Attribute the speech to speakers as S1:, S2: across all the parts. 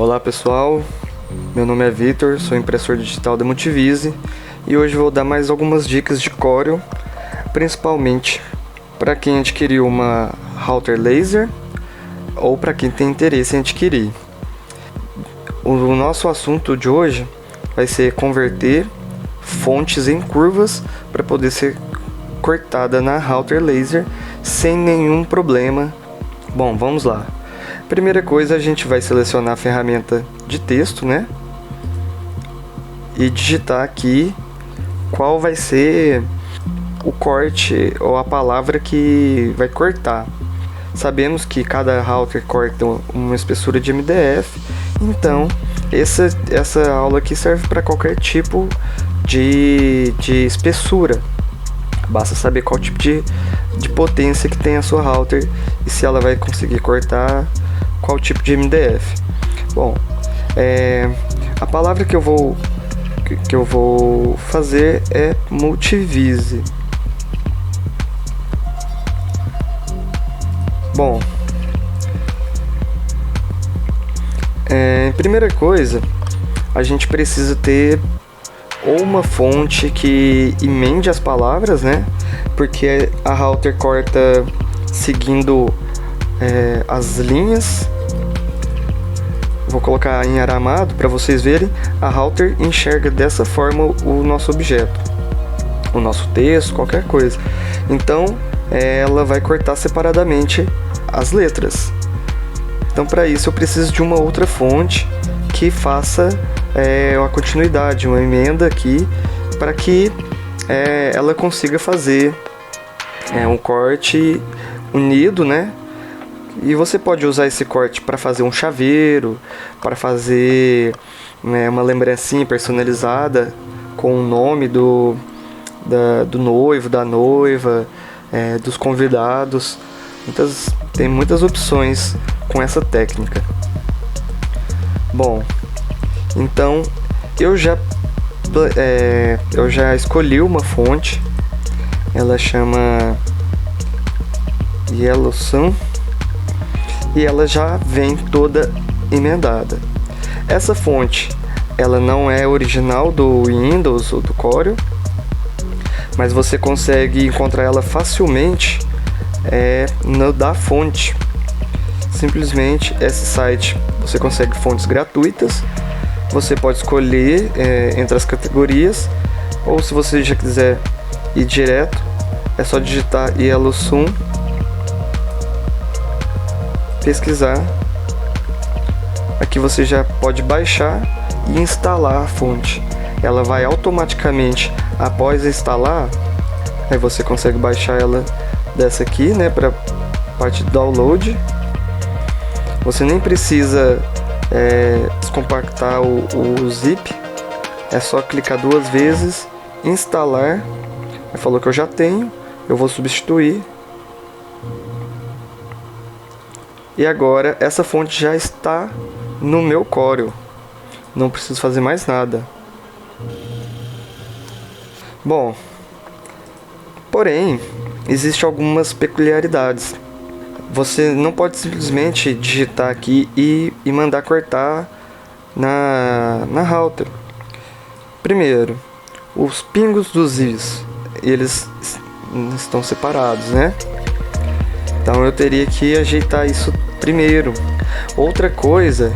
S1: Olá pessoal, meu nome é Vitor, sou impressor digital da Multivise e hoje vou dar mais algumas dicas de Corel, principalmente para quem adquiriu uma router laser ou para quem tem interesse em adquirir. O nosso assunto de hoje vai ser converter fontes em curvas para poder ser cortada na router laser sem nenhum problema. Bom, vamos lá. Primeira coisa, a gente vai selecionar a ferramenta de texto, né? E digitar aqui qual vai ser o corte ou a palavra que vai cortar. Sabemos que cada router corta uma espessura de MDF, então essa aula aqui serve para qualquer tipo de espessura. Basta saber qual tipo de potência que tem a sua router e se ela vai conseguir cortar qual tipo de MDF. Bom, a palavra que eu vou fazer é Multivise. Bom, primeira coisa, a gente precisa ter ou uma fonte que emende as palavras, né? Porque a router corta seguindo as linhas. Vou colocar em aramado para vocês verem. A router enxerga dessa forma o nosso objeto, o nosso texto, qualquer coisa. Então ela vai cortar separadamente as letras. Então, para isso eu preciso de uma outra fonte que faça uma continuidade, uma emenda aqui, para que ela consiga fazer um corte unido, né? E você pode usar esse corte para fazer um chaveiro, para fazer uma lembrancinha personalizada com o nome do noivo, da noiva, dos convidados. Tem muitas opções com essa técnica. Bom, então eu já escolhi uma fonte. Ela chama Yellowsun e ela já vem toda emendada. Essa fonte ela não é original do Windows ou do Corel, mas você consegue encontrar ela facilmente no da fonte. Simplesmente esse site você consegue fontes gratuitas. Você pode escolher entre as categorias, ou se você já quiser ir direto, é só digitar Yellowsun, pesquisar. Aqui você já pode baixar e instalar a fonte. Ela vai automaticamente, após instalar, aí você consegue baixar ela dessa aqui, né, para parte do download. Você nem precisa descompactar o zip, é só clicar duas vezes, instalar. Ele falou que eu já tenho, eu vou substituir. E agora essa fonte já está no meu Corel, não preciso fazer mais nada. Bom, porém, existem algumas peculiaridades. Você não pode simplesmente digitar aqui e mandar cortar na router. Primeiro, os pingos dos is, eles estão separados, né? Então eu teria que ajeitar isso primeiro. Outra coisa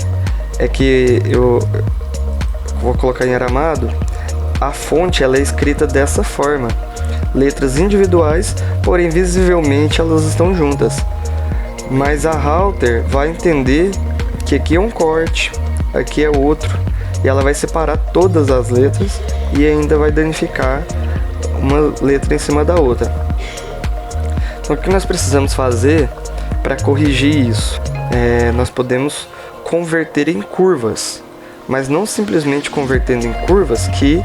S1: é que eu vou colocar em aramado. A fonte ela é escrita dessa forma, letras individuais, porém visivelmente elas estão juntas. Mas a router vai entender que aqui é um corte, aqui é outro, e ela vai separar todas as letras e ainda vai danificar uma letra em cima da outra. Então o que nós precisamos fazer para corrigir isso? Nós podemos converter em curvas, mas não simplesmente convertendo em curvas que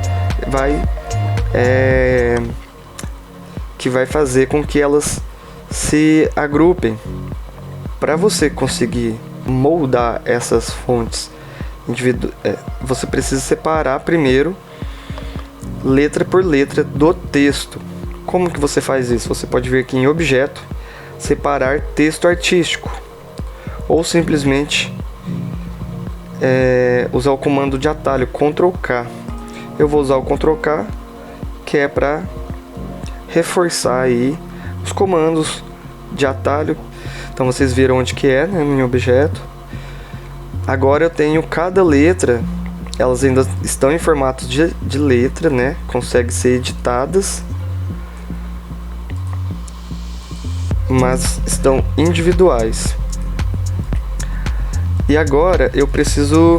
S1: vai fazer com que elas se agrupem. Para você conseguir moldar essas fontes você precisa separar primeiro letra por letra do texto. Como que você faz isso? Você pode vir aqui em objeto, separar texto artístico, ou simplesmente usar o comando de atalho Ctrl K. Eu vou usar o Ctrl K, que é para reforçar aí os comandos de atalho. Então vocês viram onde que é, né, no objeto. Agora eu tenho cada letra, elas ainda estão em formato de letra, né? Conseguem ser editadas, mas estão individuais. E agora eu preciso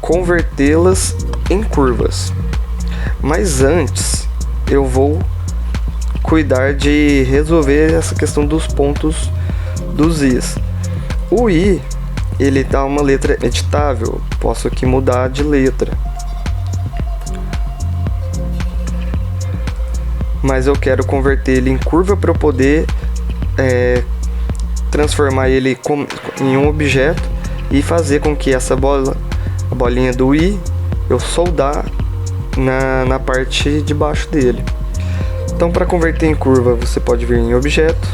S1: convertê-las em curvas. Mas antes eu vou cuidar de resolver essa questão dos pontos dos i's. O i, ele tá uma letra editável, posso aqui mudar de letra. Mas eu quero converter ele em curva para eu poder transformar ele em um objeto e fazer com que essa a bolinha do i, eu soldar na parte de baixo dele. Então, para converter em curva, você pode vir em objeto,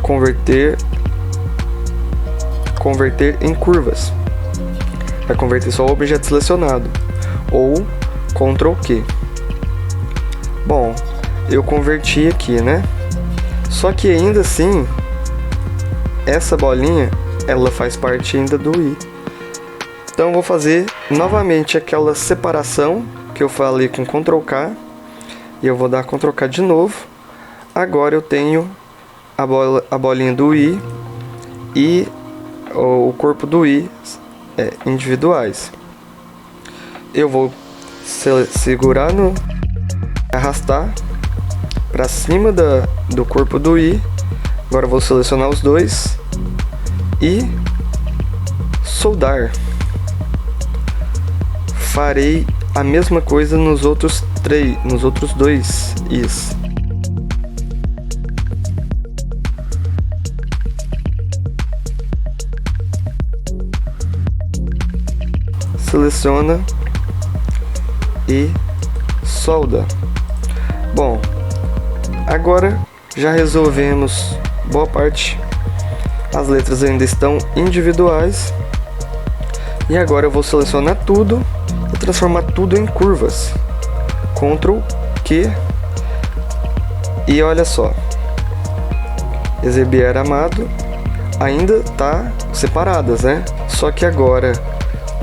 S1: converter em curvas. Vai converter só o objeto selecionado, ou Ctrl Q. Bom, eu converti aqui, né? Só que ainda assim, essa bolinha, ela faz parte ainda do i. Então eu vou fazer novamente aquela separação que eu falei com Ctrl K. E eu vou dar Ctrl K de novo. Agora eu tenho a bolinha do i e o corpo do i individuais. Eu vou segurar arrastar para cima do corpo do i. Agora eu vou selecionar os dois e soldar. Farei a mesma coisa nos outros dois i's. Seleciona e solda. Bom, agora já resolvemos boa parte. As letras ainda estão individuais. E agora eu vou selecionar tudo e transformar tudo em curvas. Ctrl Q. E olha só, Ezebiel Amado ainda tá separadas, né? Só que agora,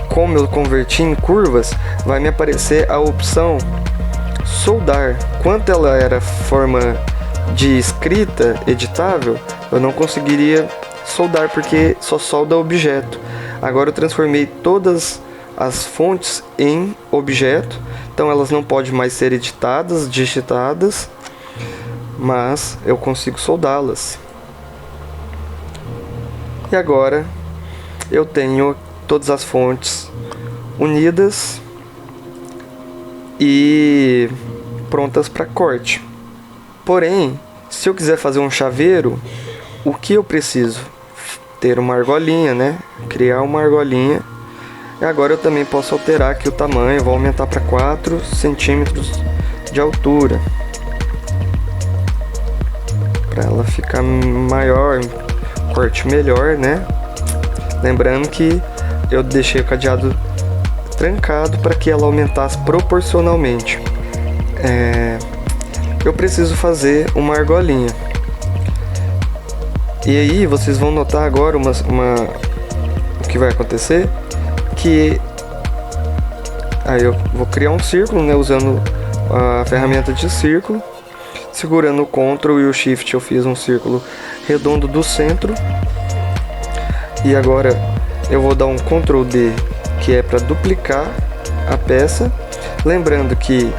S1: como eu converti em curvas, vai me aparecer a opção soldar. Quanto ela era forma de escrita editável, eu não conseguiria soldar porque só solda objeto. Agora eu transformei todas as fontes em objeto, então elas não podem mais ser editadas, digitadas, mas eu consigo soldá-las. E agora eu tenho todas as fontes unidas e prontas para corte. Porém, se eu quiser fazer um chaveiro, o que eu preciso? Ter uma argolinha, né? Criar uma argolinha. E agora eu também posso alterar aqui o tamanho, vou aumentar para 4 centímetros de altura, para ela ficar maior, corte melhor, né? Lembrando que eu deixei o cadeado trancado para que ela aumentasse proporcionalmente. Eu preciso fazer uma argolinha. E aí vocês vão notar agora o que vai acontecer, que aí eu vou criar um círculo, né, usando a ferramenta de círculo, segurando o Ctrl e o Shift eu fiz um círculo redondo do centro. E agora eu vou dar um Ctrl D, que é para duplicar a peça. Lembrando que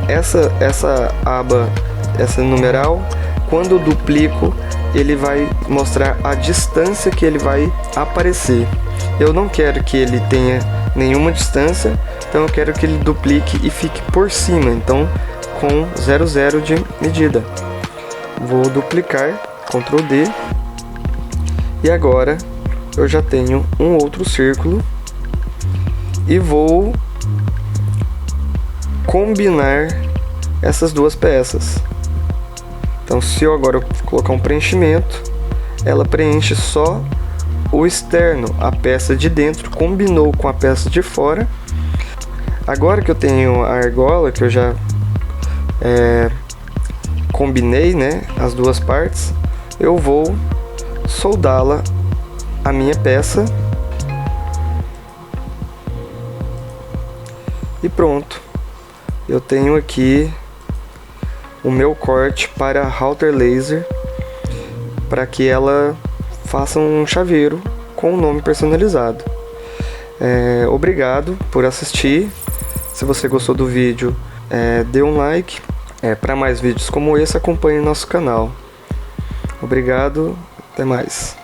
S1: essa aba, essa numeral, quando eu duplico, ele vai mostrar a distância que ele vai aparecer. Eu não quero que ele tenha nenhuma distância, então eu quero que ele duplique e fique por cima, então com 00 de medida. Vou duplicar, Ctrl D, e agora eu já tenho um outro círculo e vou combinar essas duas peças. Então, se eu agora colocar um preenchimento, ela preenche só o externo, a peça de dentro, combinou com a peça de fora. Agora que eu tenho a argola, que eu já combinei, né, as duas partes, eu vou soldá-la à minha peça. E pronto, eu tenho aqui o meu corte para a halter laser, para que ela faça um chaveiro com o nome personalizado. Obrigado por assistir. Se você gostou do vídeo, dê um like. Para mais vídeos como esse, acompanhe nosso canal. Obrigado, até mais.